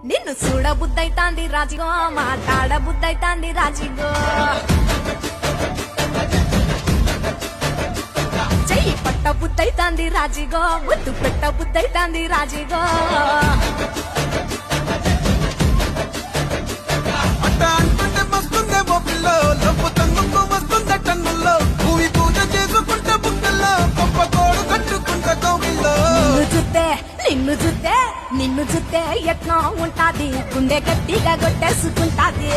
నిన్ను చూడ బుద్ధైతాంది రాజిగో మాట్లాడ బుద్ధైతాంది రాజిగో చెయ్యి పట్ట బుద్ధైతాంది రాజిగో ముద్దు పెట్ట బుద్ధైతాంది రాజిగో నిన్ను చూస్తే ఎట్నో ఉంటాది గుండె గట్టిగా కొట్టేసుకుంటాది